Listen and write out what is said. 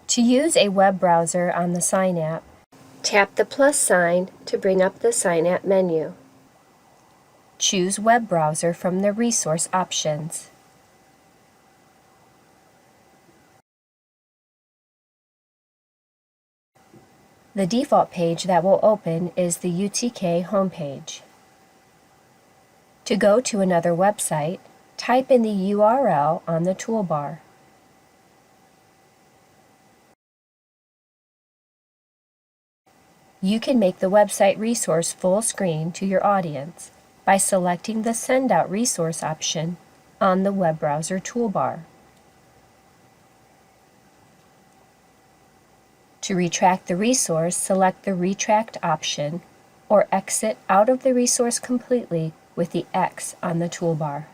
To use a web browser on the Cynap, tap the plus sign to bring up the Cynap menu. Choose Web Browser from the resource options. The default page that will open is the UTK homepage. To go to another website, type in the URL on the toolbar. You can make the website resource full screen to your audience by selecting the Send Out Resource option on the web browser toolbar. To retract the resource, select the Retract option or exit out of the resource completely with the X on the toolbar.